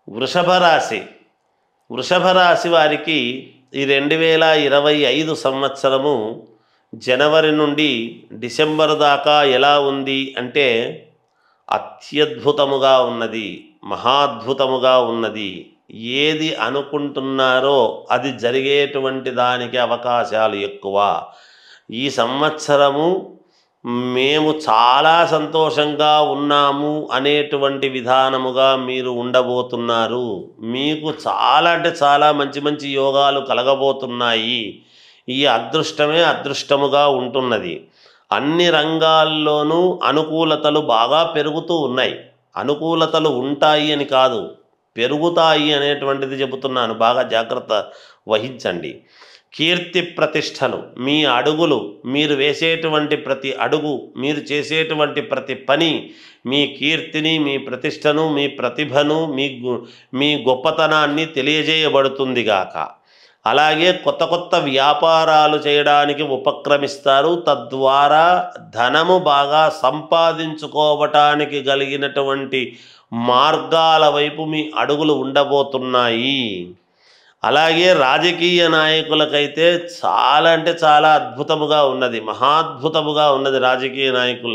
వృషభ రాశి. వృషభ రాశి వారికి ఈ 2025 సంవత్సరము జనవరి నుండి డిసెంబర్ దాకా ఎలా ఉంది అంటే అత్యద్భుతముగా ఉన్నది, మహాద్భుతముగా ఉన్నది. ఏది అనుకుంటున్నారో అది జరిగేటువంటి దానికి అవకాశాలు ఎక్కువ. ఈ సంవత్సరము మేము చాలా సంతోషంగా ఉన్నాము అనేటువంటి విధానముగా మీరు ఉండబోతున్నారు. మీకు చాలా అంటే చాలా మంచి మంచి యోగాలు కలగబోతున్నాయి. ఈ అదృష్టమే అదృష్టముగా ఉంటున్నది. అన్ని రంగాల్లోనూ అనుకూలతలు బాగా పెరుగుతూ ఉన్నాయి. అనుకూలతలు ఉంటాయి అని కాదు, పెరుగుతాయి అనేటువంటిది చెబుతున్నాను. బాగా జాగ్రత్త వహించండి. కీర్తి ప్రతిష్టలు, మీ అడుగులు, మీరు వేసేటువంటి ప్రతి అడుగు, మీరు చేసేటువంటి ప్రతి పని మీ కీర్తిని, మీ ప్రతిష్టను, మీ ప్రతిభను, మీ గొప్పతనాన్ని తెలియజేయబడుతుంది గాక. అలాగే కొత్త కొత్త వ్యాపారాలు చేయడానికి ఉపక్రమిస్తారు. తద్వారా ధనము బాగా సంపాదించుకోవటానికి కలిగినటువంటి మార్గాల వైపు మీ అడుగులు ఉండబోతున్నాయి. అలాగే రాజకీయ నాయకులకైతే చాలా అంటే చాలా అద్భుతముగా ఉన్నది, మహాద్భుతముగా ఉన్నది రాజకీయ నాయకులు.